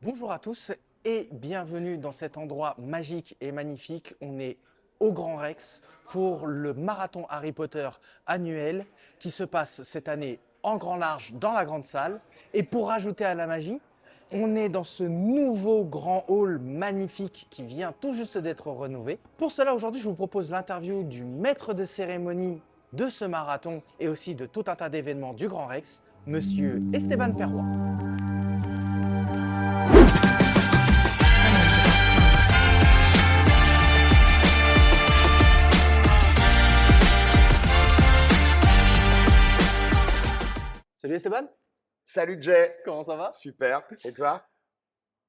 Bonjour à tous et bienvenue dans cet endroit magique et magnifique. On est au Grand Rex pour le marathon Harry Potter annuel qui se passe cette année en grand large dans la grande salle. Et pour rajouter à la magie, on est dans ce nouveau grand hall magnifique qui vient tout juste d'être rénové. Pour cela, aujourd'hui, je vous propose l'interview du maître de cérémonie de ce marathon et aussi de tout un tas d'événements du Grand Rex, monsieur Esteban Perrois. Salut Esteban, Salut Jay, comment ça va? super. Et toi?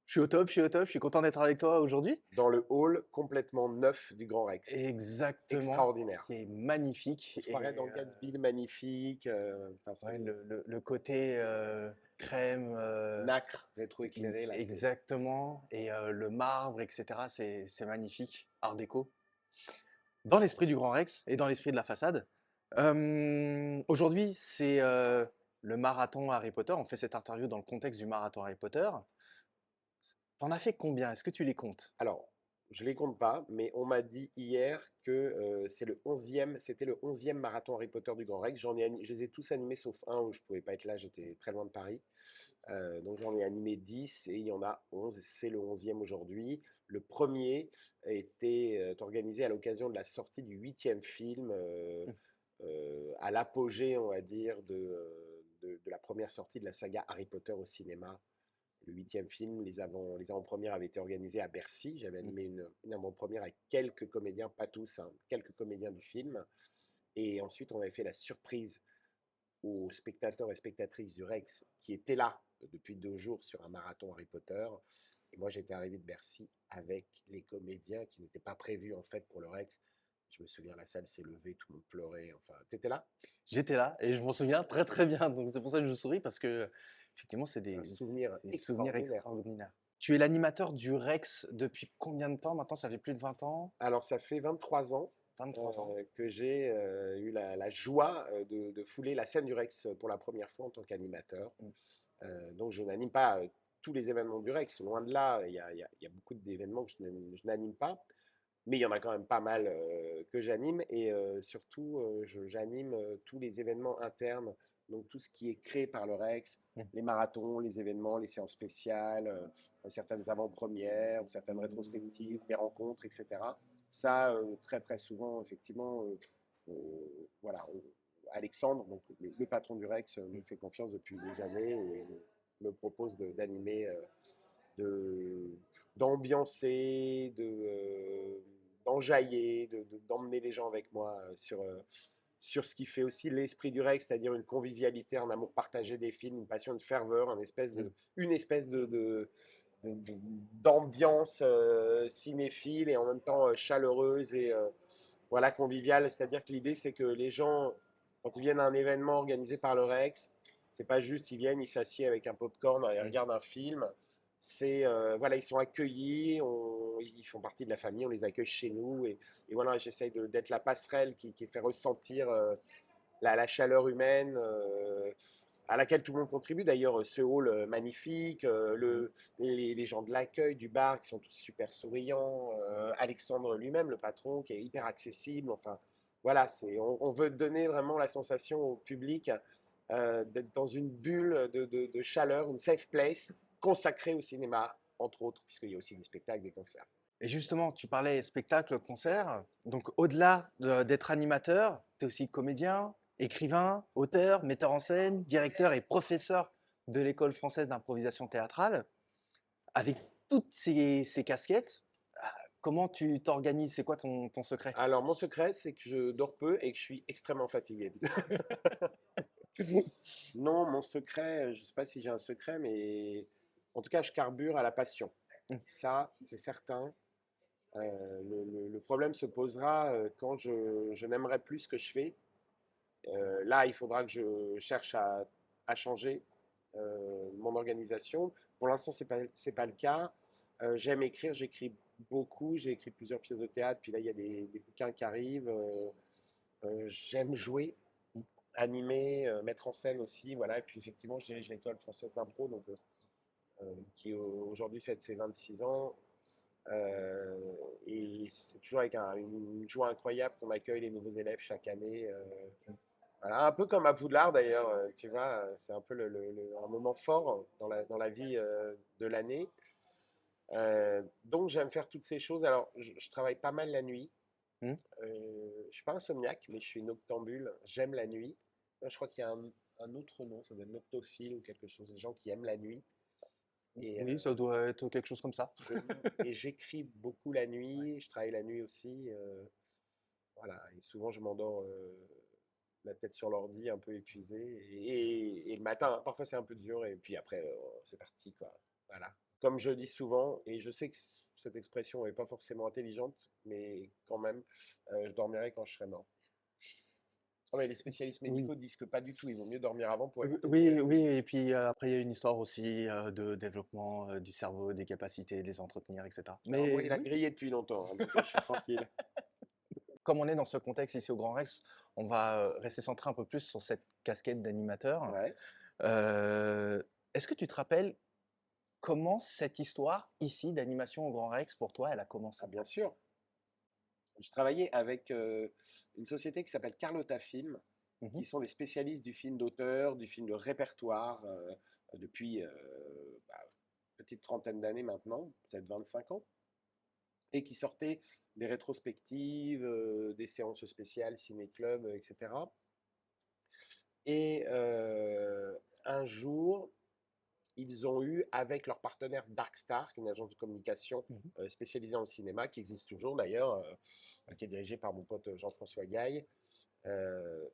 Je suis au top, je suis content d'être avec toi aujourd'hui. Dans le hall complètement neuf du Grand Rex. Exactement, Extraordinaire. qui est magnifique. On se Et croirait dans Gatsby magnifique. ouais, le côté crème, Nacre rétroéclairé là. exactement, et le marbre, etc. C'est magnifique, art déco, dans l'esprit du Grand Rex et dans l'esprit de la façade. Aujourd'hui, c'est le marathon Harry Potter. On fait cette interview dans le contexte du marathon Harry Potter. T'en as fait combien? Est-ce que tu les comptes? Alors, je les compte pas, mais on m'a dit hier que c'était le 11e marathon Harry Potter du Grand Rex. Je les ai tous animés sauf un où je pouvais pas être là, j'étais très loin de Paris. Donc j'en ai animé 10 et il y en a 11. C'est le 11e aujourd'hui. Le premier était organisé à l'occasion de la sortie du 8e film, à l'apogée, on va dire, de la première sortie de la saga Harry Potter au cinéma. Le 8e film, les avant-premières avaient été organisées à Bercy. J'avais animé une avant-première avec quelques comédiens, pas tous, hein, quelques comédiens du film. Et ensuite, on avait fait la surprise aux spectateurs et spectatrices du Rex qui étaient là depuis 2 jours sur un marathon Harry Potter. Et moi, j'étais arrivé de Bercy avec les comédiens qui n'étaient pas prévus en fait pour le Rex. Je me souviens, la salle s'est levée, tout le monde pleurait. Enfin, t'étais là? J'étais là et je m'en souviens très très bien. Donc c'est pour ça que je souris parce que effectivement C'est un souvenir c'est des souvenirs extraordinaire. extraordinaires. Tu es l'animateur du Rex depuis combien de temps maintenant? Ça fait plus de 20 ans? Alors, ça fait 23 ans 23 ans. que j'ai eu la joie de fouler la scène du Rex pour la première fois en tant qu'animateur. Mm. Donc, je n'anime pas tous les événements du Rex, loin de là. Il y a beaucoup d'événements que je n'anime pas, mais il y en a quand même pas mal que j'anime. Et surtout, j'anime tous les événements internes, donc tout ce qui est créé par le Rex, Mm. les marathons, les événements, les séances spéciales, certaines avant-premières, certaines rétrospectives, des rencontres, etc. Ça, très très souvent, effectivement, voilà, Alexandre, donc le patron du Rex, me fait confiance depuis des années et me propose d'animer, d'ambiancer, d'enjailler, d'emmener les gens avec moi sur ce qui fait aussi l'esprit du Rex, c'est-à-dire une convivialité, un amour partagé des films, une passion, une ferveur, une espèce d'ambiance cinéphile et en même temps chaleureuse et voilà, conviviale. C'est-à-dire que l'idée, c'est que les gens, quand ils viennent à un événement organisé par le Rex, c'est pas juste ils viennent, ils s'assiedent avec un popcorn et ils regardent un film. C'est voilà, ils sont accueillis, ils font partie de la famille, on les accueille chez nous et voilà, j'essaye d'être la passerelle qui fait ressentir la chaleur humaine à laquelle tout le monde contribue. D'ailleurs, ce hall magnifique, les gens de l'accueil, du bar qui sont tous super souriants, Alexandre lui-même, le patron, qui est hyper accessible. Enfin, voilà, on veut donner vraiment la sensation au public d'être dans une bulle de chaleur, une safe place consacrée au cinéma, entre autres, puisqu'il y a aussi des spectacles, des concerts. Et justement, tu parlais spectacle, concert. Donc au-delà d'être animateur, tu es aussi comédien, écrivain, auteur, metteur en scène, directeur et professeur de l'école française d'improvisation théâtrale. Avec toutes ces casquettes, comment tu t'organises? C'est quoi ton secret? Alors, mon secret, c'est que je dors peu et que je suis extrêmement fatigué. Non, mon secret, je ne sais pas si j'ai un secret, mais en tout cas, je carbure à la passion. Ça, c'est certain. Le problème se posera quand je n'aimerai plus ce que je fais. Là, il faudra que je cherche à changer mon organisation. Pour l'instant, c'est pas le cas. J'aime écrire, j'écris beaucoup. J'ai écrit plusieurs pièces de théâtre, puis là, il y a des bouquins qui arrivent. J'aime jouer, animer, mettre en scène aussi. Voilà. Et puis, effectivement, je dirige l'école française d'impro. Donc, qui aujourd'hui fête ses 26 ans. Et c'est toujours avec une joie incroyable qu'on accueille les nouveaux élèves chaque année. Voilà, un peu comme à Poudlard d'ailleurs, tu vois, c'est un peu un moment fort dans la vie de l'année. Donc j'aime faire toutes ces choses. Alors je travaille pas mal la nuit. Hmm. Je suis pas insomniaque, mais je suis noctambule. J'aime la nuit. Je crois qu'il y a un autre nom, ça doit être noctophile ou quelque chose. Des gens qui aiment la nuit. Et, Oui, ça doit être quelque chose comme ça. je lis et j'écris beaucoup la nuit. Je travaille la nuit aussi. Voilà. Et souvent je m'endors la tête sur l'ordi, un peu épuisé. Et le matin, hein, parfois c'est un peu dur. Et puis après, c'est parti, quoi. Voilà. Comme je dis souvent, et je sais que cette expression n'est pas forcément intelligente, mais quand même, je dormirai quand je serai mort. Ah ouais, les spécialistes Oui. médicaux disent que pas du tout, il vaut mieux dormir avant pour éviter de Oui, mourir. oui, et puis après, il y a une histoire aussi de développement du cerveau, des capacités de les entretenir, etc. Alors moi, Mais il a oui, grillé depuis longtemps, hein, donc je suis tranquille. comme on est dans ce contexte ici au Grand Rex, on va rester centré un peu plus sur cette casquette d'animateur. Ouais. Euh, Est-ce que tu te rappelles comment cette histoire ici d'animation au Grand Rex, pour toi, elle a Ah, commencé? bien sûr. Je travaillais avec une société qui s'appelle Carlotta Film, Mhm. qui sont des spécialistes du film d'auteur, du film de répertoire, depuis bah, petite trentaine d'années maintenant, peut-être 25 ans, et qui sortaient des rétrospectives, des séances spéciales, ciné-club, etc. Et un jour, ils ont eu, avec leur partenaire Darkstar, qui est une agence de communication Mhm. spécialisée dans le cinéma, qui existe toujours d'ailleurs, qui est dirigée par mon pote Jean-François Gaille, euh,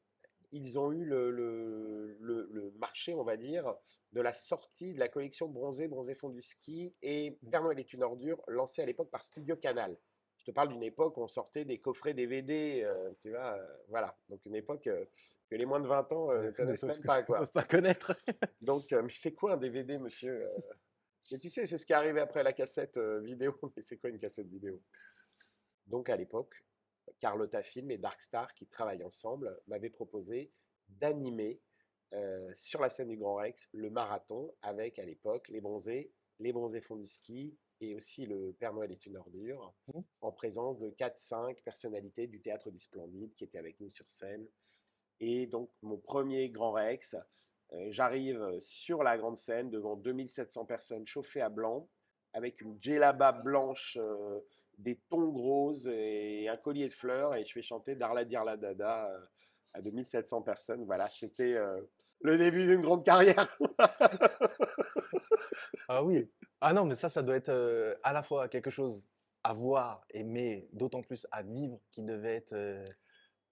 ils ont eu le marché, on va dire, de la sortie de la collection Bronzé, Bronzé fond du ski et Mhm. Père Noël est une ordure, lancée à l'époque par Studio Canal. Je te parle d'une époque où on sortait des coffrets DVD, tu vois, voilà. Donc une époque que les moins de 20 ans ne Ne connaissent peuvent, même pas, ne peuvent quoi. pas connaître. Donc, mais c'est quoi un DVD, monsieur? Mais tu sais, c'est ce qui est arrivé après la cassette vidéo. Mais c'est quoi une cassette vidéo? Donc à l'époque, Carlotta Film et Darkstar, qui travaillent ensemble, m'avaient proposé d'animer sur la scène du Grand Rex le marathon avec, à l'époque, les bronzés font du ski et aussi le Père Noël est une ordure, Mhm. en présence de 4-5 personnalités du théâtre du Splendide qui étaient avec nous sur scène. Et donc, mon premier Grand Rex, j'arrive sur la grande scène devant 2700 personnes chauffées à blanc, avec une djellaba blanche, des tongs roses et un collier de fleurs, et je fais chanter Darla Dirla Dada à 2700 personnes. Voilà, c'était le début d'une grande carrière. Ah oui. Ah non, mais ça doit être à la fois quelque chose à voir, mais d'autant plus à vivre qui devait être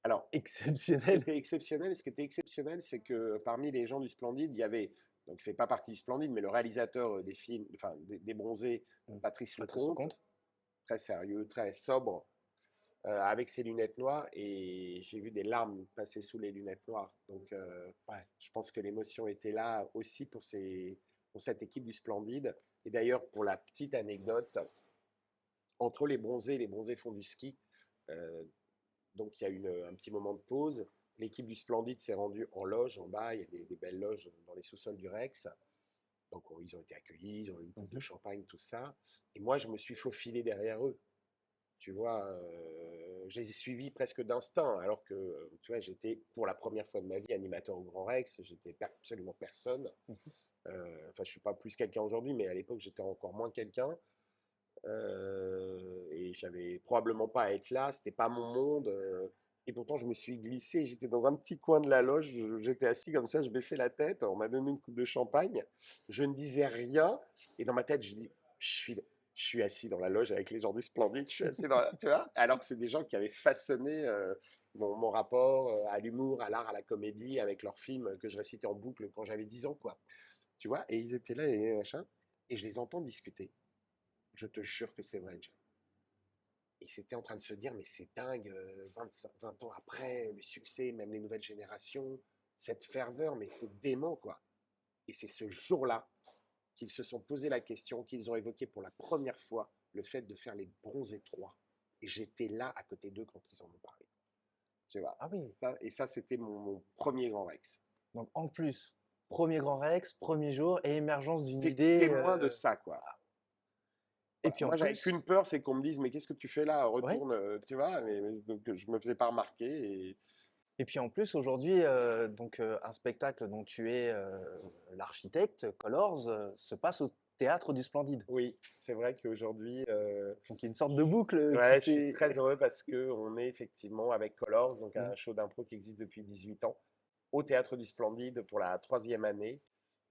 Alors, exceptionnel. c'était exceptionnel. Ce qui était exceptionnel, c'est que parmi les gens du Splendide, il y avait, donc il ne fait pas partie du Splendide, mais le réalisateur des films, enfin des Bronzés, Mm. Patrice Patrice Lecomte, Lecomte. très sérieux, très sobre, avec ses lunettes noires, et j'ai vu des larmes passer sous les lunettes noires. Donc, Ouais. je pense que l'émotion était là aussi pour cette équipe du Splendide. Et d'ailleurs, pour la petite anecdote, entre les bronzés font du ski. Euh, donc, il y a eu un petit moment de pause. L'équipe du Splendide s'est rendue en loge en bas. Il y a des belles loges dans les sous-sols du Rex. Donc, ils ont été accueillis, ils ont eu une coupe de Mhm. champagne, tout ça. Et moi, je me suis faufilé derrière eux. Tu vois, je les ai suivis presque d'instinct, alors que, tu vois, j'étais pour la première fois de ma vie animateur au Grand Rex, j'étais absolument personne. Mhm. Enfin, je suis pas plus quelqu'un aujourd'hui, mais à l'époque, j'étais encore moins quelqu'un. Et j'avais probablement pas à être là, c'était pas mon monde. Et pourtant, je me suis glissé, j'étais dans un petit coin de la loge, j'étais assis comme ça, je baissais la tête, on m'a donné une coupe de champagne, je ne disais rien, et dans ma tête, je dis, je suis assis dans la loge avec les gens du Splendide, je suis assis dans la, tu vois, alors que c'est des gens qui avaient façonné mon rapport à l'humour, à l'art, à la comédie, avec leurs films que je récitais en boucle quand j'avais 10 ans, quoi. Tu vois, et ils étaient là et machin, et je les entends discuter. Je te jure que c'est vrai, John. Ils étaient en train de se dire, mais c'est dingue, 20 ans après, le succès, même les nouvelles générations, cette ferveur, mais c'est dément, quoi. Et c'est ce jour-là qu'ils se sont posé la question, qu'ils ont évoqué pour la première fois le fait de faire les Bronzés 3. Et j'étais là à côté d'eux quand ils en ont parlé. Tu vois. Ah oui. Ça, et ça, c'était mon premier Grand Rex. Donc en plus, premier Grand Rex, premier jour et émergence d'une T'es idée. témoin de ça, quoi. Et Voilà. puis en Moi, j'avais plus, qu'une peur, c'est qu'on me dise, mais qu'est-ce que tu fais là? ouais. Retourne, tu vois. Donc, je me faisais pas remarquer. Et Et puis en plus, aujourd'hui, un spectacle dont tu es l'architecte, Colors, se passe au théâtre du Splendide. oui, c'est vrai qu'aujourd'hui, Donc il y a une sorte de boucle qui ouais, je suis s'est. très heureux parce que on est effectivement avec Colors, donc Mhm. un show d'impro qui existe depuis 18 ans, au théâtre du Splendide pour la troisième année,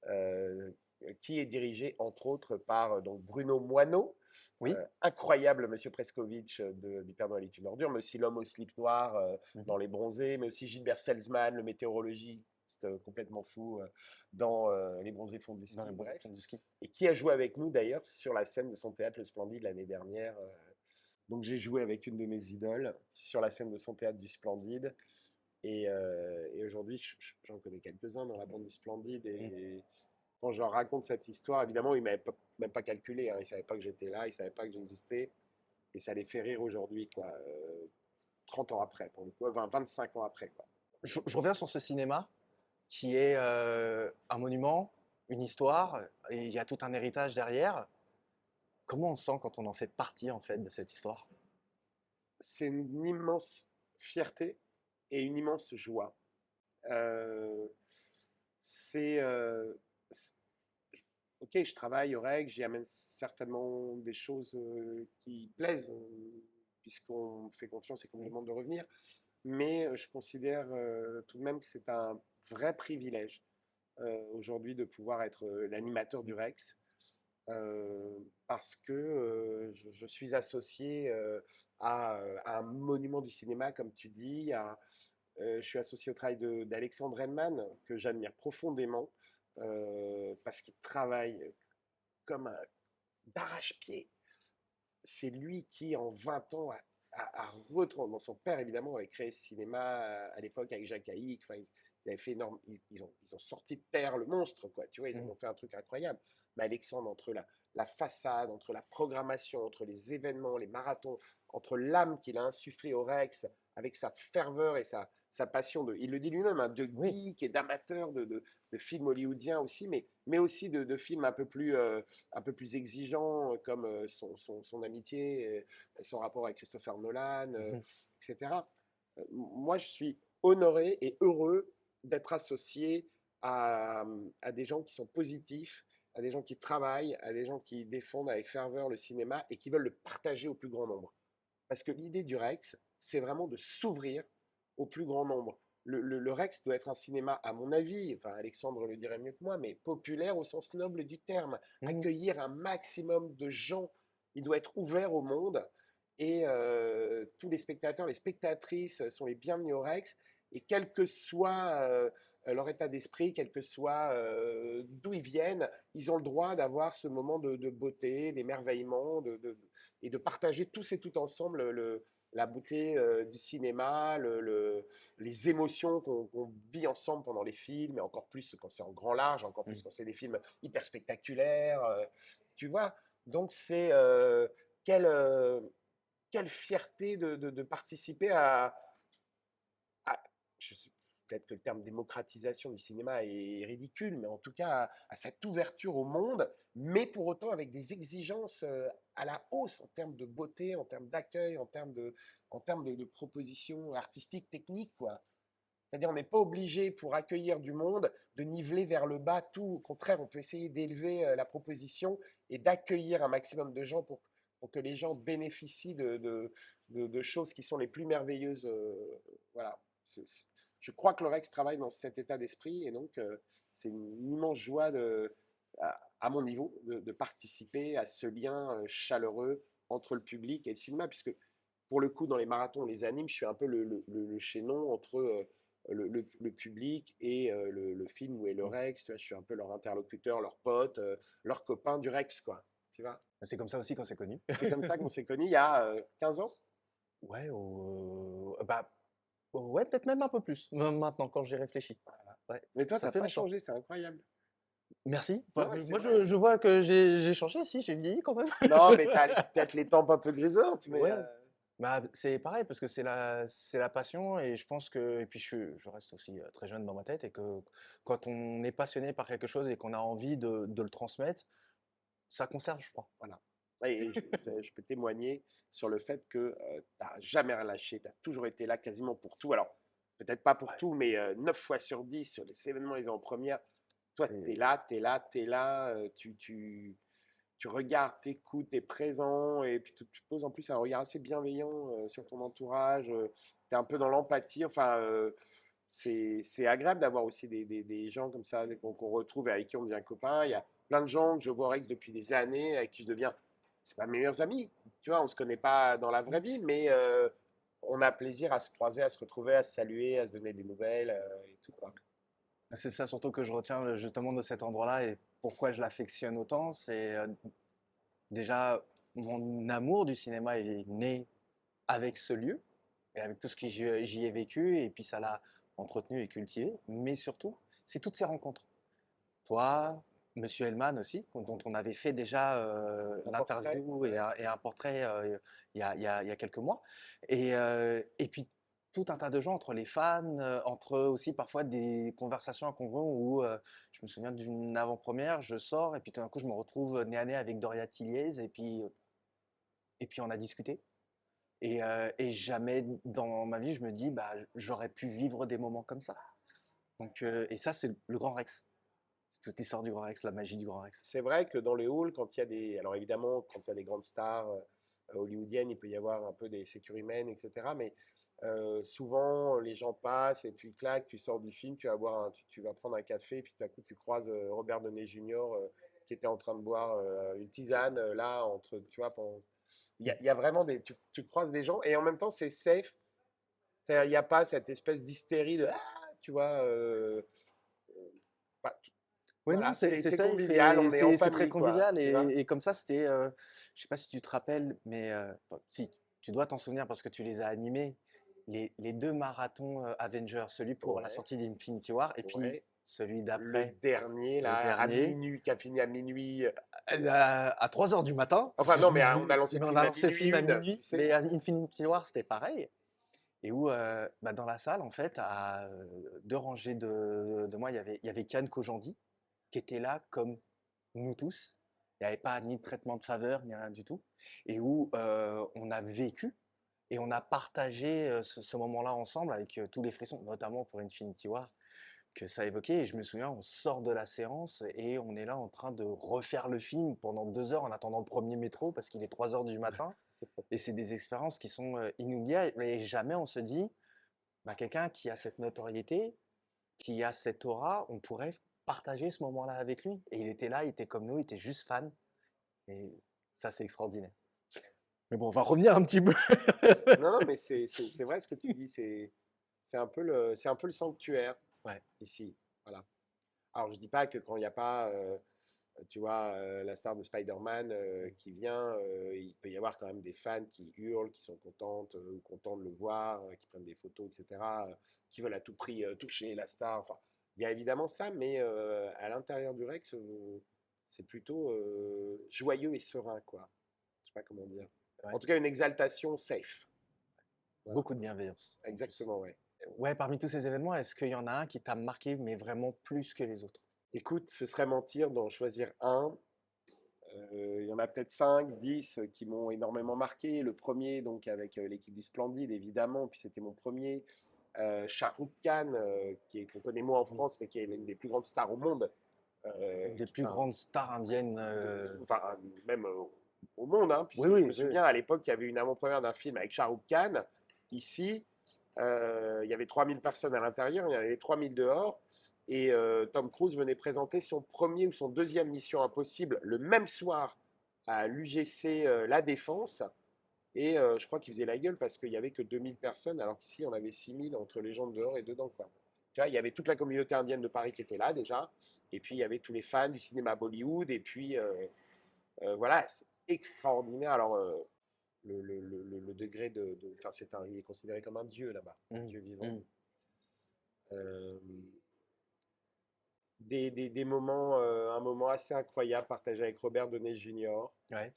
euh, qui est dirigé entre autres par donc Bruno Moineau, Oui. incroyable Monsieur Prescovitch du Père Noël est une ordure, mais aussi l'homme au slip noir Mhm. dans Les Bronzés, mais aussi Gilbert Selzman, le météorologiste complètement fou dans Les Bronzés font du Dans les ski, beaux bref, enfants du ski. et qui a joué avec nous d'ailleurs sur la scène de son théâtre Le Splendide l'année dernière. Donc j'ai joué avec une de mes idoles sur la scène de son théâtre du Splendide. Et aujourd'hui, j'en connais quelques-uns dans la bande du Splendide. Mhm. Et quand je leur raconte cette histoire, évidemment, ils ne m'avaient même pas calculé. Hein. Ils ne savaient pas que j'étais là, ils ne savaient pas que j'existais. Et ça les fait rire aujourd'hui, quoi. 30 ans après, pour le coup, 25 ans après, quoi. Je reviens sur ce cinéma qui est un monument, une histoire, et il y a tout un héritage derrière. Comment on se sent quand on en fait partie en fait de cette histoire? C'est une immense fierté et une immense joie. Euh, c'est ok, je travaille aux règles, j'y amène certainement des choses qui plaisent, puisqu'on me fait confiance et qu'on me Mhm. demande de revenir. Mais je considère tout de même que c'est un vrai privilège aujourd'hui de pouvoir être l'animateur du Rex, parce que je suis associé à un monument du cinéma, comme tu dis. Je suis associé au travail d'Alexandre Hellman, que j'admire profondément, parce qu'il travaille comme un d'arrache-pied. C'est lui qui, en 20 ans, a retrouvé. Bon, son père, évidemment, avait créé ce cinéma à l'époque avec Jacques Haïk. Enfin, ils avaient fait énorme. Ils ont sorti de terre le monstre, quoi. Tu vois, ils Mhm. ont fait un truc incroyable. Mais Alexandre, entre la façade, entre la programmation, entre les événements, les marathons, entre l'âme qu'il a insufflée au Rex, avec sa ferveur et sa passion, il le dit lui-même, hein, de Oui. geek et d'amateur de films hollywoodiens aussi, mais aussi de films un peu plus exigeants, comme son amitié, son rapport avec Christopher Nolan, Mhm. etc. Moi, je suis honoré et heureux d'être associé à des gens qui sont positifs, à des gens qui travaillent, à des gens qui défendent avec ferveur le cinéma et qui veulent le partager au plus grand nombre. Parce que l'idée du Rex, c'est vraiment de s'ouvrir au plus grand nombre. Le Rex doit être un cinéma, à mon avis, enfin Alexandre le dirait mieux que moi, mais populaire au sens noble du terme. Mhm. Accueillir un maximum de gens. Il doit être ouvert au monde. Et tous les spectateurs, les spectatrices sont les bienvenus au Rex. Et quel que soit leur état d'esprit, quel que soit d'où ils viennent, ils ont le droit d'avoir ce moment de beauté, d'émerveillement, et de partager tous et tout ensemble la beauté du cinéma, les émotions qu'on vit ensemble pendant les films, et encore plus quand c'est en grand large, encore plus Mhm. quand c'est des films hyper spectaculaires. Tu vois. Donc c'est quelle, quelle fierté de participer à- je sais, peut-être que le terme démocratisation du cinéma est ridicule, mais en tout cas à cette ouverture au monde, mais pour autant avec des exigences à la hausse en termes de beauté, en termes d'accueil, en termes de propositions artistiques, techniques, quoi. C'est-à-dire, on n'est pas obligé, pour accueillir du monde, de niveler vers le bas tout. Au contraire, on peut essayer d'élever la proposition et d'accueillir un maximum de gens pour que les gens bénéficient de choses qui sont les plus merveilleuses. Voilà. Je crois que le Rex travaille dans cet état d'esprit et donc c'est une immense joie à mon niveau de participer à ce lien chaleureux entre le public et le cinéma, puisque pour le coup, dans les marathons, les animes, je suis un peu le chaînon entre le public et le film où est le Mhm. Rex. Tu vois, je suis un peu leur interlocuteur, leur pote, leur copain du Rex, quoi. Tu vois. C'est comme ça aussi qu'on s'est connus. C'est comme ça qu'on s'est connus il y a 15 ans. Ouais, bah, ouais, peut-être même un peu plus maintenant quand j'y réfléchis. Ouais, Mais toi, ça t'as fait pas longtemps. changé, c'est incroyable. Merci. Non, Enfin, ouais, c'est moi, vrai. je vois que j'ai changé. Si, j'ai vieilli quand même. Non, mais t'as peut-être les tempes un peu grisontes, mais Ouais. Bah, c'est pareil parce que c'est la passion et je pense que et puis je reste aussi, très jeune dans ma tête et que quand on est passionné par quelque chose et qu'on a envie de le transmettre, ça conserve, je crois. Voilà. Et je peux témoigner sur le fait que tu n'as jamais relâché, tu as toujours été là quasiment pour tout. Alors, peut-être pas pour Ouais. tout, mais 9 fois sur 10 sur les événements les en première, toi, tu es C'est là, tu es là, tu es là, tu regardes, tu écoutes, tu es présent, et puis tu poses en plus un regard assez bienveillant sur ton entourage, tu es un peu dans l'empathie, enfin, c'est agréable d'avoir aussi des gens comme ça qu'on retrouve et avec qui on devient copain. Il y a plein de gens que je vois au Rex depuis des années, avec qui je deviens, c'est pas mes meilleurs amis, tu vois, on se connaît pas dans la vraie vie, mais on a plaisir à se croiser, à se retrouver, à se saluer, à se donner des nouvelles et tout, quoi. c'est ça surtout que je retiens, justement de cet endroit-là et pourquoi je l'affectionne autant, c'est, déjà mon amour du cinéma est né avec ce lieu et avec tout ce que j'y ai vécu et puis ça l'a entretenu et cultivé, mais surtout, c'est toutes ces rencontres. Toi, Monsieur Hellman aussi, dont on avait fait déjà Un portrait, l'interview et ouais. un portrait il y a quelques mois. Et puis tout un tas de gens, entre les fans, entre aussi parfois des conversations incongrues où je me souviens d'une avant-première, je sors et puis tout d'un coup je me retrouve nez à nez avec Doria Tilliez et puis on a discuté. Et jamais dans ma vie je me dis, bah, j'aurais pu vivre des moments comme ça. Donc, et ça, c'est le Grand Rex. C'est toute l'histoire du Grand Rex, la magie du Grand Rex. C'est vrai que dans les halls, quand il y a des. Alors évidemment, quand il y a des grandes stars hollywoodiennes, il peut y avoir un peu des sécuritaires, etc. Mais souvent, les gens passent et puis clac, tu sors du film, tu vas, tu vas prendre un café, et puis tout à coup, tu croises Robert Downey Jr. Qui était en train de boire une C'est tisane ça. là, entre. Tu vois, Mm. il y a vraiment des. Tu croises des gens et en même temps, c'est safe. C'est-à-dire, il n'y a pas cette espèce d'hystérie de. Ah, tu vois. Bah, Oui, non, voilà, c'est c'est ça, convivial, on est en c'est très famille, quoi. convivial. Tu vois. Et comme ça, c'était, je sais pas si tu te rappelles, mais enfin, si, tu dois t'en souvenir parce que tu les as animés, les deux marathons Avengers, celui pour la Ouais, sortie d'Infinity War et puis ouais. celui Le d'après, dernier, le là, à dernier, minuit, qui a fini à minuit. à 3 heures du matin, parce Enfin, que je non, me mais suis on a dit, lancé le mais on film a à lancé le minuit film à une, minuit, tu sais. mais à Infinity War, c'était pareil. Et où, bah, dans la salle, en fait, à 2 rangées de moi, il y avait Kian Kojandi, qui était là comme nous tous. Il n'y avait pas ni de traitement de faveur, ni rien du tout. Et où on a vécu et on a partagé ce moment-là ensemble avec tous les frissons, notamment pour Infinity War, que ça évoquait. Et je me souviens, on sort de la séance et on est là en train de refaire le film pendant 2 heures en attendant le premier métro parce qu'il est 3 heures du matin. Et c'est des expériences qui sont inoubliables. Et jamais on se dit, bah, quelqu'un qui a cette notoriété, qui a cette aura, on pourrait partager ce moment-là avec lui. Et il était là, il était comme nous, il était juste fan. Et ça, c'est extraordinaire. Mais bon, on va revenir un petit peu. Non, non, mais c'est vrai ce que tu dis. C'est un peu le sanctuaire Ouais, ici. Voilà. Alors, je dis pas que quand il n'y a pas, tu vois, la star de Spider-Man qui vient, il peut y avoir quand même des fans qui hurlent, qui sont contentes ou contents de le voir, qui prennent des photos, etc., qui veulent à tout prix toucher la star. Enfin, il y a évidemment ça, mais à l'intérieur du Rex, c'est plutôt joyeux et serein, quoi. Je sais pas comment dire. ouais. En tout cas, une exaltation safe. Voilà, Beaucoup de bienveillance en plus. exactement, ouais. Ouais, parmi tous ces événements, est-ce qu'il y en a un qui t'a marqué, mais vraiment plus que les autres? Écoute, ce serait mentir d'en choisir un. Il y en a peut-être 5, 10 qui m'ont énormément marqué. Le premier, donc avec l'équipe du Splendide, évidemment, puis c'était mon premier. Shah Rukh Khan, qu'on connaît moins en Oui. France, mais qui est l'une des plus grandes stars au monde. Une des Qui plus est grandes stars indiennes. enfin, même au monde, hein, Oui, puisque je me oui, oui. souviens à l'époque, il y avait une avant-première d'un film avec Shah Rukh Khan. Ici, il y avait 3000 personnes à l'intérieur, il y en avait 3000 dehors. Et Tom Cruise venait présenter son premier ou son deuxième Mission Impossible le même soir à l'UGC La Défense. Et je crois qu'il faisait la gueule parce qu'il n'y avait que 2000 personnes, alors qu'ici, on avait 6000 entre les gens de dehors et dedans, quoi. Tu vois, il y avait toute la communauté indienne de Paris qui était là déjà. Et puis, il y avait tous les fans du cinéma Bollywood. Et puis, voilà, c'est extraordinaire. Alors, le degré enfin, il est considéré comme un dieu là-bas, un Mm, dieu vivant. mm. Euh, des moments, un moment assez incroyable partagé avec Robert Downey Jr. Ouais.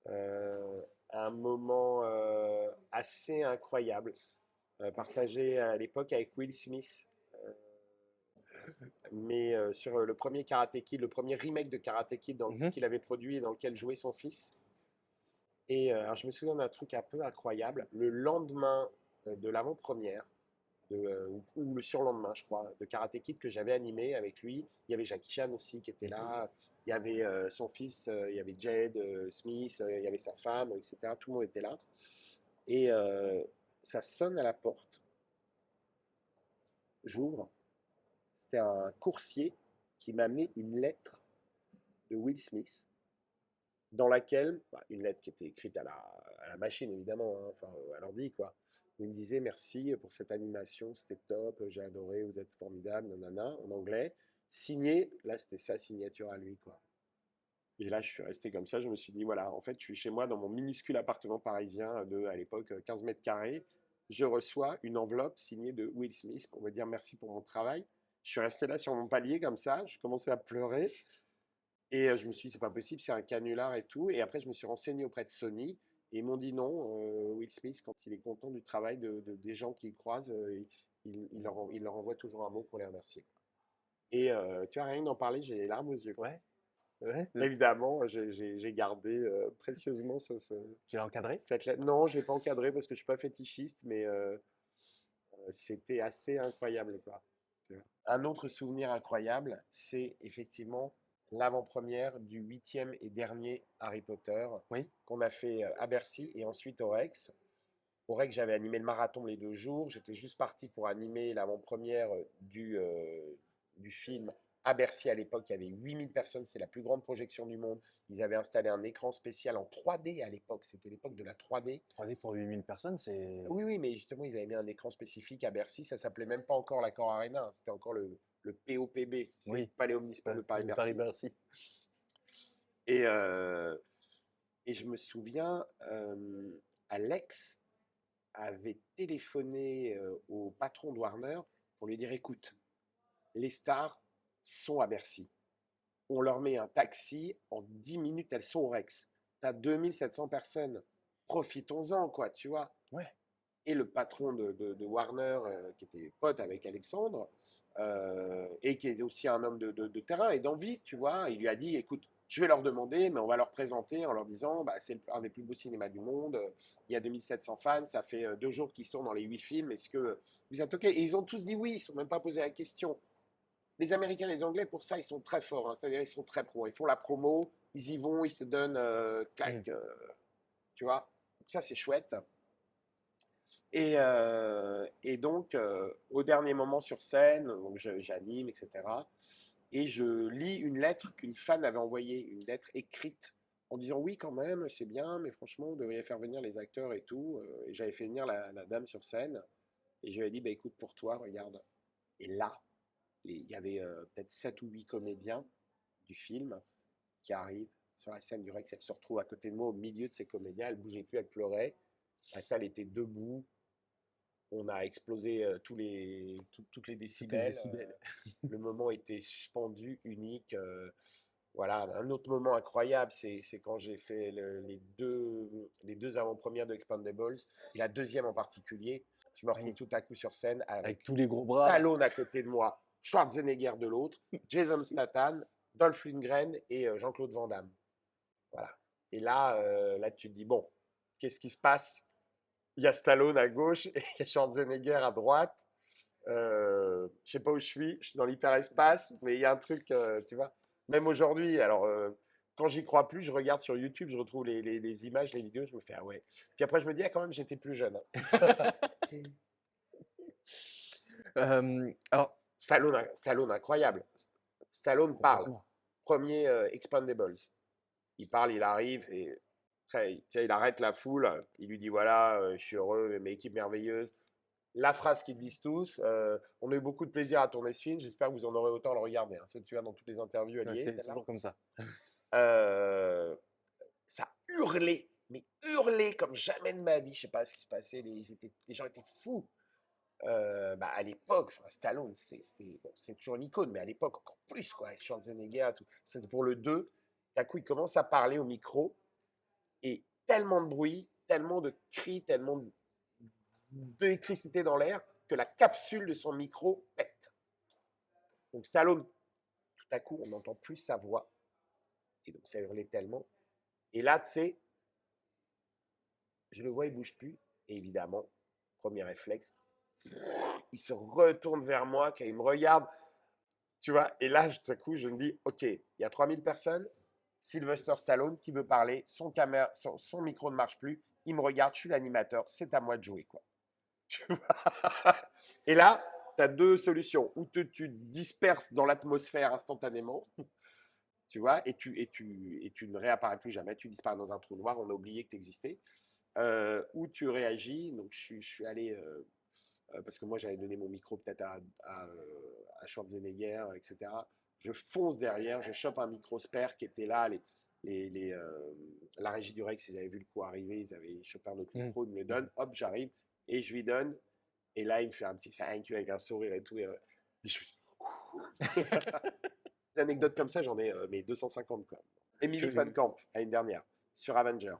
Euh, un moment assez incroyable, partagé à l'époque avec Will Smith, euh, mais sur le premier Karate Kid, le premier remake de Karate Kid Mhm. qu'il avait produit et dans lequel jouait son fils. Et alors je me souviens d'un truc un peu incroyable. Le lendemain de l'avant-première, ou le surlendemain, je crois, de Karate Kid que j'avais animé avec lui. Il y avait Jackie Chan aussi qui était là. Il y avait son fils, il y avait Jade Smith, il y avait sa femme, etc. Tout le monde était là. Et ça sonne à la porte. J'ouvre. C'était un coursier qui m'a amené une lettre de Will Smith dans laquelle, bah, une lettre qui était écrite à la machine évidemment, hein, enfin à l'ordi quoi. Il me disait merci pour cette animation, c'était top, j'ai adoré, vous êtes formidable, nanana, en anglais. Signé, là c'était sa signature à lui quoi. Et là je suis resté comme ça, je me suis dit voilà, en fait je suis chez moi dans mon minuscule appartement parisien de à l'époque 15 mètres carrés, je reçois une enveloppe signée de Will Smith pour me dire merci pour mon travail. Je suis resté là sur mon palier comme ça, je commençais à pleurer. Et je me suis dit, c'est pas possible, c'est un canular et tout. Et après, je me suis renseigné auprès de Sony. Et ils m'ont dit non, Will Smith, quand il est content du travail des gens qu'il croise, il leur envoie toujours un mot pour les remercier. Et tu vois, rien que d'en parler, j'ai les larmes aux yeux. Ouais, ouais. Évidemment, j'ai gardé précieusement Tu l'as encadré? cette lettre. Non, je ne l'ai pas encadré parce que je ne suis pas fétichiste, mais c'était assez incroyable, quoi. Un autre souvenir incroyable, c'est effectivement l'avant-première du huitième et dernier Harry Potter Oui. qu'on a fait à Bercy et ensuite au Rex. Au Rex, j'avais animé le marathon les 2 jours. J'étais juste parti pour animer l'avant-première du film à Bercy. À l'époque, il y avait 8000 personnes. C'est la plus grande projection du monde. Ils avaient installé un écran spécial en 3D à l'époque. C'était l'époque de la 3D. 3D pour 8000 personnes, c'est. Oui, oui, mais justement, ils avaient mis un écran spécifique à Bercy. Ça s'appelait même pas encore l'Accor Arena, hein. C'était encore le POPB. C'est Oui, Palais Omnisport de de Paris-Bercy. Paris-Bercy. Et, euh, et je me souviens, Alex avait téléphoné au patron de Warner pour lui dire, écoute, les stars sont à Bercy. On leur met un taxi, en 10 minutes, elles sont au Rex. T'as 2700 personnes. Profitons-en, quoi, tu vois. Ouais. Et le patron de Warner, qui était pote avec Alexandre, et qui est aussi un homme de terrain et d'envie, tu vois, il lui a dit, écoute, je vais leur demander, mais on va leur présenter en leur disant, bah, c'est un des plus beaux cinémas du monde, il y a 2700 fans, ça fait 2 jours qu'ils sont dans les 8 films, est-ce que vous êtes OK? Et ils ont tous dit oui, ils ne sont même pas posé la question. Les Américains et les Anglais, pour ça, ils sont très forts, hein, c'est-à-dire ils sont très pros, ils font la promo, ils y vont, ils se donnent, Mm. clac, tu vois, ça c'est chouette. Et donc, au dernier moment sur scène, donc j'anime, etc. Et je lis une lettre qu'une fan avait envoyée, une lettre écrite, en disant oui, quand même, c'est bien, mais franchement, vous devriez faire venir les acteurs et tout. Et j'avais fait venir la dame sur scène. Et je lui ai dit, bah, écoute, pour toi, regarde. Et là, il y avait peut-être 7 ou 8 comédiens du film qui arrivent sur la scène du Rex. Elle se retrouve à côté de moi, au milieu de ces comédiens. Elle bougeait plus, elle pleurait. La salle était debout. On a explosé toutes les Toutes les décibels. décibels. Le moment était suspendu, unique. Voilà, un autre moment incroyable, c'est quand j'ai fait les deux avant-premières de Expandables, et la deuxième en particulier. Je me retrouve Oui. tout à coup sur scène Avec avec tous les gros bras. Stallone à côté de moi, Schwarzenegger de l'autre, Jason Statham, Dolph Lundgren et Jean-Claude Van Damme. Voilà. Et là, là, tu te dis, bon, qu'est-ce qui se passe? Il y a Stallone à gauche et Schwarzenegger à droite. Je sais pas où je suis dans l'hyperespace, mais il y a un truc, tu vois. Même aujourd'hui, alors quand j'y crois plus, je regarde sur YouTube, je retrouve les images, les vidéos, je me fais ah ouais. Puis après, je me dis, ah, quand même, j'étais plus jeune, hein. Alors, Stallone, incroyable. Stallone parle. complètement. Premier Expandables. Il parle, il arrive et il arrête la foule. Il lui dit voilà, je suis heureux, mes équipes merveilleuses. La phrase qu'ils disent tous, on a eu beaucoup de plaisir à tourner ce film, j'espère que vous en aurez autant à le regarder, hein. C'est tu vois dans toutes les interviews Ouais, alliées, c'est celle-là. toujours comme ça. Euh, Ça hurlait, mais hurlait comme jamais de ma vie. Je sais pas ce qui se passait, les gens étaient fous. Bah, à l'époque, enfin, Stallone, bon, c'est toujours une icône, mais à l'époque encore plus, quoi, avec Schwarzenegger, tout. C'était pour le 2. D'un coup, il commence à parler au micro et tellement de bruit, tellement de cris, tellement d'électricité dans l'air que la capsule de son micro pète. Donc Stallone, tout à coup, on n'entend plus sa voix. Et donc ça hurlait tellement. Et là, tu sais, je le vois, il bouge plus. Et évidemment, premier réflexe, il se retourne vers moi, quand il me regarde, tu vois. Et là, tout à coup, je me dis, OK, il y a 3000 personnes, Sylvester Stallone qui veut parler, son micro ne marche plus, il me regarde, je suis l'animateur, c'est à moi de jouer, quoi. Tu vois. Et là, tu as deux solutions. Ou tu te disperses dans l'atmosphère instantanément, tu vois, et tu ne réapparais plus jamais, tu disparais dans un trou noir, on a oublié que tu existais. Ou tu réagis, donc je suis allé, parce que moi j'avais donné mon micro peut-être à Schwarzenegger, etc. Je fonce derrière, je chope un micro spare qui était là, la régie du Rex, ils avaient vu le coup arriver, ils avaient chopé un autre Mm. micro, ils me le donnent, hop, j'arrive, et je lui donne, et là il me fait un petit thank you avec un sourire et tout, et je fais... Des anecdotes comme ça, j'en ai mais 250 quoi. Emily Van Je, Camp, l'année dernière, sur Avenger.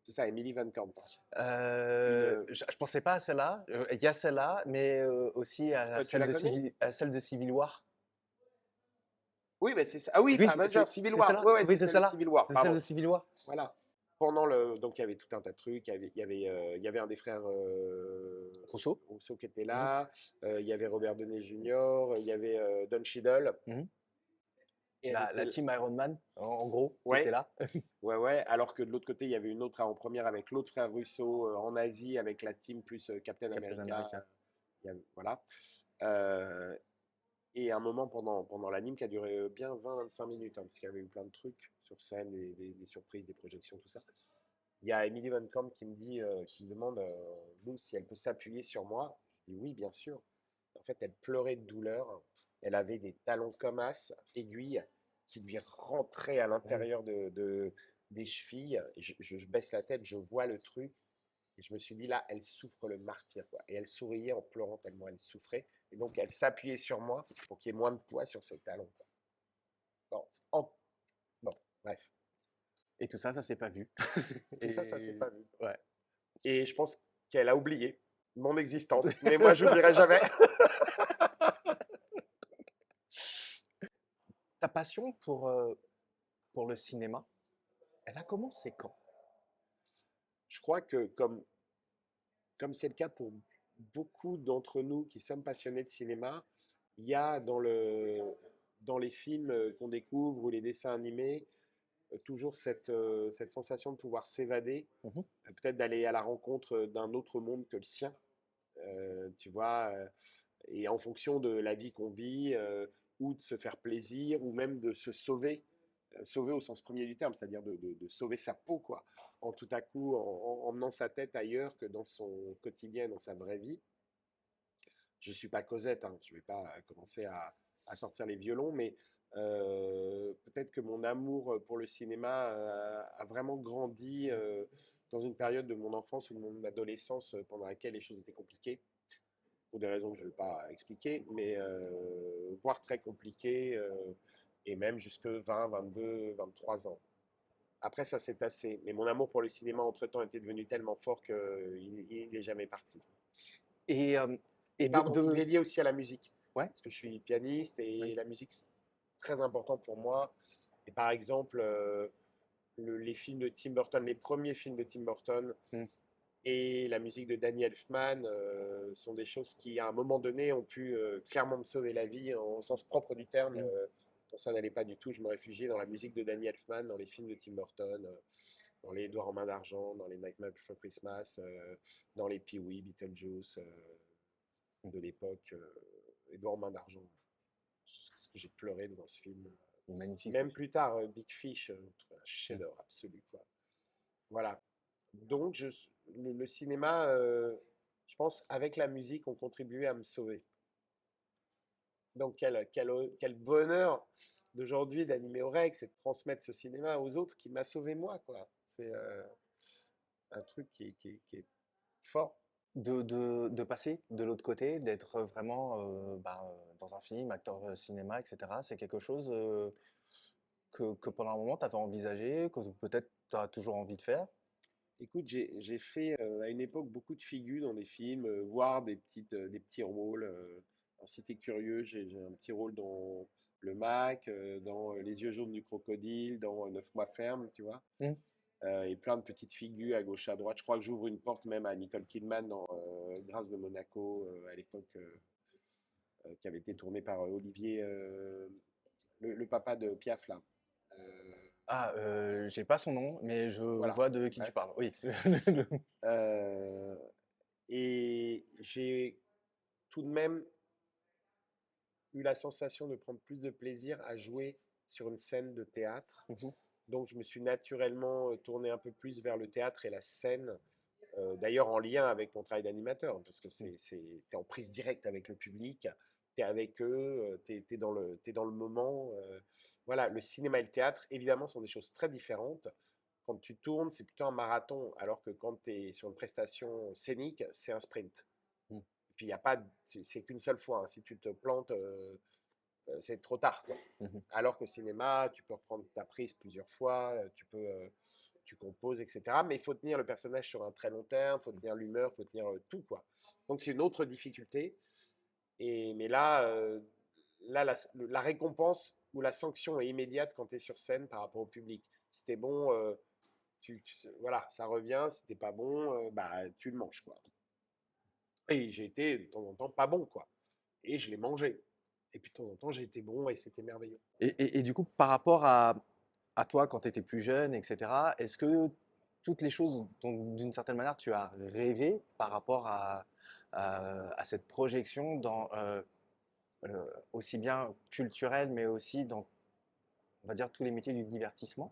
C'est ça, Emily Van Camp. Une... je pensais pas à celle-là. Il y a celle-là, mais aussi à tu celle la de connais? Civil War. Oui, bah, c'est ça. Ah oui, Oui, pas Avenger, Civil c'est War. celle-là. Ouais, ouais, Oui, c'est c'est celle de celle-là. Civil War, C'est celle pardon. de Civil War. Voilà. Pendant le... Donc, il y avait tout un tas de trucs. Il y avait Rousseau. Rousseau qui était Mhm. là. Il y avait Robert Downey Jr. Il y avait Don Cheadle. Mhm. Et elle était... La team Iron Man, en gros, qui était Ouais, là. ouais, ouais. Alors que de l'autre côté, il y avait une autre en première avec l'autre frère Russo en Asie, avec la team plus Captain Captain America. America. Voilà. Euh, Et un moment pendant l'anime qui a duré bien 20-25 minutes, hein, parce qu'il y avait eu plein de trucs sur scène, des surprises, des projections, tout ça. Il y a Emily Van Camp qui me dit, qui me demande, Lou, si elle peut s'appuyer sur moi. Je dis oui, bien sûr. En fait, elle pleurait de douleur. Elle avait des talons comme as, aiguilles, qui lui rentraient à Mhm. l'intérieur des chevilles. Je baisse la tête, je vois le truc. Et je me suis dit, là, elle souffre le martyr, quoi. Et elle souriait en pleurant tellement elle souffrait. Et donc, elle s'appuyait sur moi pour qu'il y ait moins de poids sur ses talons, quoi. Bon, bon, bref. Et tout ça, ça s'est pas vu. Tout ça, ça s'est Et pas vu. ouais. Et je pense qu'elle a oublié mon existence. Mais moi, j'oublierai jamais. Ta passion pour le cinéma, elle a commencé quand? Je crois que comme c'est le cas pour beaucoup d'entre nous qui sommes passionnés de cinéma, il y a dans les films qu'on découvre ou les dessins animés, toujours cette sensation de pouvoir s'évader, Mhm. peut-être d'aller à la rencontre d'un autre monde que le sien, tu vois, et en fonction de la vie qu'on vit, ou de se faire plaisir, ou même de se sauver, sauver au sens premier du terme, c'est-à-dire de sauver sa peau, quoi, en tout à coup, en emmenant sa tête ailleurs que dans son quotidien, dans sa vraie vie. Je ne suis pas Cosette, hein, je ne vais pas commencer à sortir les violons, mais peut-être que mon amour pour le cinéma a vraiment grandi dans une période de mon enfance ou de mon adolescence pendant laquelle les choses étaient compliquées, pour des raisons que je ne vais pas expliquer, mais voire très compliquées, et même jusque 20, 22, 23 ans. Après, ça s'est tassé, mais mon amour pour le cinéma, entre-temps, était devenu tellement fort qu'il n'est jamais parti. Et, Et pardon, il est lié aussi à la musique, ouais, parce que je suis pianiste et oui. la musique, c'est très important pour moi. Et par exemple, les films de Tim Burton, les premiers films de Tim Burton Mm. et la musique de Danny Elfman sont des choses qui, à un moment donné, ont pu clairement me sauver la vie, en sens propre du terme. Mm. Quand ça n'allait pas du tout, je me réfugiais dans la musique de Danny Elfman, dans les films de Tim Burton, dans les Édouard en main d'argent, dans les Nightmare Before Christmas, dans les Pee-wee, Beetlejuice de l'époque, Édouard en main d'argent. Ce que j'ai pleuré devant ce film. C'est magnifique ce Même film. plus tard, Big Fish, un Mm. chef-d'œuvre absolu, quoi. Voilà. Donc, le cinéma, je pense, avec la musique, ont contribué à me sauver. Donc, quel bonheur d'aujourd'hui d'animer au Rex et de transmettre ce cinéma aux autres qui m'a sauvé moi, quoi. C'est un truc qui est fort. De passer de l'autre côté, d'être vraiment dans un film, acteur cinéma, etc. C'est quelque chose que pendant un moment tu avais envisagé, que peut-être tu as toujours envie de faire. Écoute, j'ai fait à une époque beaucoup de figures dans des films, voire des petits rôles. Alors, si t'es curieux, j'ai un petit rôle dans Le Mac, dans Les yeux jaunes du crocodile, dans Neuf mois ferme, tu vois. Hmm. Et plein de petites figures à gauche, à droite. Je crois que j'ouvre une porte même à Nicole Kidman dans Grâce de Monaco, à l'époque, qui avait été tournée par Olivier, le papa de Piaf, là. Euh, Ah, j'ai pas son nom, mais je voilà, vois de qui tu bref. parles. Oui. Euh, et j'ai tout de même eu la sensation de prendre plus de plaisir à jouer sur une scène de théâtre. Mhm. Donc je me suis naturellement tourné un peu plus vers le théâtre et la scène, d'ailleurs en lien avec mon travail d'animateur, parce que t'es en prise directe avec le public, tu es avec eux, tu es, t'es dans le moment. Voilà, le cinéma et le théâtre, évidemment, sont des choses très différentes. Quand tu tournes, c'est plutôt un marathon, alors que quand tu es sur une prestation scénique, c'est un sprint. Mm. Et puis, il y a pas, c'est qu'une seule fois, hein. Si tu te plantes, c'est trop tard, quoi. Mhm. Alors qu'au cinéma, tu peux reprendre ta prise plusieurs fois, tu composes, etc. Mais il faut tenir le personnage sur un très long terme, il faut tenir l'humeur, il faut tenir tout, quoi. Donc c'est une autre difficulté. Mais là, la récompense ou la sanction est immédiate quand tu es sur scène par rapport au public. Si t'es bon, voilà, ça revient. Si t'es pas bon, bah tu le manges, quoi. Et j'ai été de temps en temps pas bon, quoi. Et je l'ai mangé. Et puis de temps en temps, j'ai été bon et c'était merveilleux. Et du coup, par rapport à toi quand tu étais plus jeune, etc., est-ce que toutes les choses dont d'une certaine manière tu as rêvé par rapport à cette projection dans aussi bien culturel, mais aussi dans, on va dire, tous les métiers du divertissement,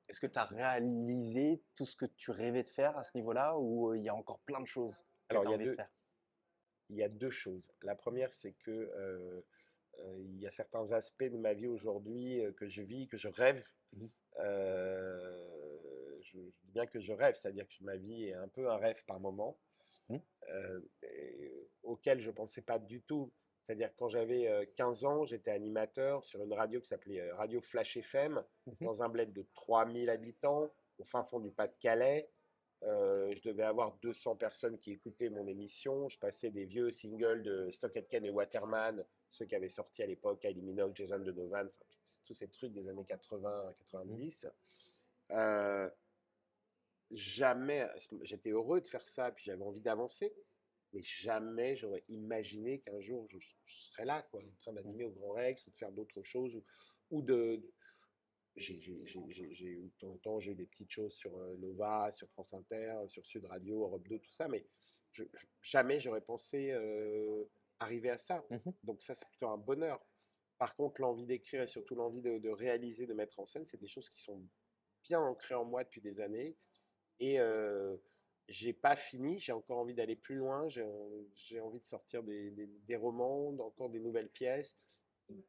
est-ce que tu as réalisé tout ce que tu rêvais de faire à ce niveau-là ou il y a encore plein de choses que Alors, tu as envie de faire? il y a deux choses. La première, c'est que il y a certains aspects de ma vie aujourd'hui que je vis, que je rêve. Mhm. Je dis bien que je rêve, c'est-à-dire que ma vie est un peu un rêve par moment, Mhm. auquel je ne pensais pas du tout. C'est-à-dire que quand j'avais 15 ans, j'étais animateur sur une radio qui s'appelait Radio Flash FM, Mhm. dans un bled de 3000 habitants, au fin fond du Pas-de-Calais. Je devais avoir 200 personnes qui écoutaient mon émission. Je passais des vieux singles de Stock Aitken et Waterman, ceux qui avaient sorti à l'époque, Kylie Minogue, Jason Donovan, enfin, tous ces trucs des années 80 à Mhm. 90. Euh, Jamais, j'étais heureux de faire ça, puis j'avais envie d'avancer, mais jamais j'aurais imaginé qu'un jour je serais là, quoi, en train Mhm. d'animer au Grand Rex ou de faire d'autres choses, ou de, j'ai eu de temps en temps, j'ai eu des petites choses sur Nova, sur France Inter, sur Sud Radio, Europe 2, tout ça, mais jamais j'aurais pensé arriver à ça. Mhm. Donc ça, c'est plutôt un bonheur. Par contre, l'envie d'écrire et surtout l'envie de réaliser, de mettre en scène, c'est des choses qui sont bien ancrées en moi depuis des années. Et j'ai pas fini, j'ai encore envie d'aller plus loin, j'ai envie de sortir des romans, encore des nouvelles pièces.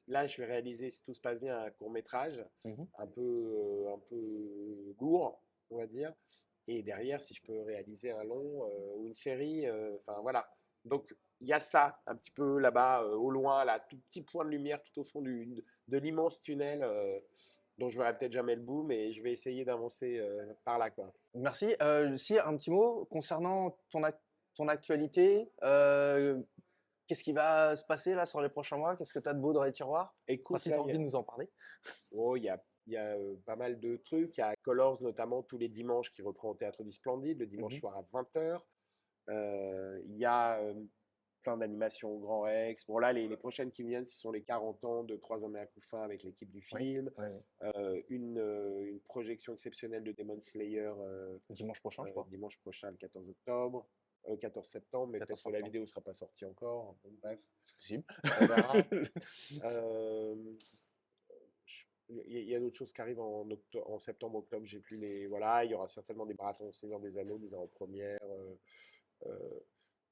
Là, je vais réaliser, si tout se passe bien, un court métrage, Mhm. un peu lourd, on va dire. Et derrière, si je peux réaliser un long ou une série, enfin voilà. Donc, il y a ça, un petit peu là-bas, au loin, là, tout petit point de lumière tout au fond de l'immense tunnel dont je verrai peut-être jamais le bout, mais je vais essayer d'avancer par là, quoi. Merci. Si, un petit mot concernant ton actualité. Qu'est-ce qui va se passer là sur les prochains mois? Qu'est-ce que tu as de beau dans les tiroirs? Enfin, Écoute, si tu là, as envie de nous en parler. oh, il y a pas mal de trucs. Il y a Colors, notamment, tous les dimanches, qui reprend au Théâtre du Splendide, le dimanche Mhm. soir à 20h. Il y a plein d'animations au Grand Rex. Bon, là, les prochaines qui viennent, ce sont les 40 ans de Trois hommes et un couffin avec l'équipe du Oui, film. oui, oui. Une projection exceptionnelle de Demon Slayer Dimanche prochain, je crois. dimanche prochain, le 14 octobre. 14 septembre, mais 14 peut-être que la septembre. vidéo ne sera pas sortie encore. Bon, bref, C'est possible. on verra. Euh, il y a d'autres choses qui arrivent en septembre, octobre. J'ai plus les. Voilà, il y aura certainement des marathons au Seigneur des Anneaux, des avant-premières. Euh,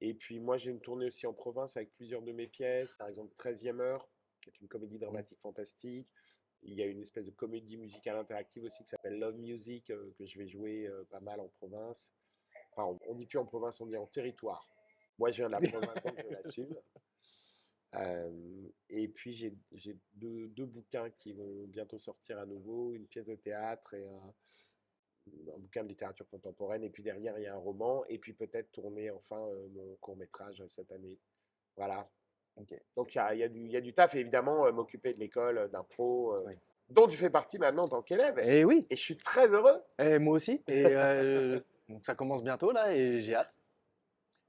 et puis moi, j'ai une tournée aussi en province avec plusieurs de mes pièces. Par exemple, 13e heure, qui est une comédie Mhm. dramatique fantastique. Il y a une espèce de comédie musicale interactive aussi qui s'appelle Love Music, que je vais jouer pas mal en province. Enfin, on dit plus en province, on dit en territoire. Moi, je viens de la province, donc je l'assume. Et puis j'ai deux bouquins qui vont bientôt sortir à nouveau, une pièce de théâtre un bouquin de littérature contemporaine, et puis derrière, il y a un roman, et puis peut-être tourner enfin mon court-métrage cette année. Voilà. Ok. Donc il y a du taf, et évidemment, m'occuper de l'école d'impro, Oui. dont tu fais partie maintenant en tant qu'élève. Et oui, Et je suis très heureux. et moi aussi. Et donc ça commence bientôt là et j'ai hâte.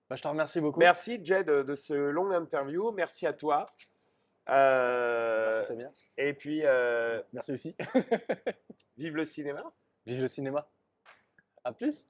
Bah, je te remercie beaucoup. Merci, Jay, de ce long interview. Merci à toi. Merci Samir. Et puis, Merci aussi. vive le cinéma. Vive le cinéma. À plus.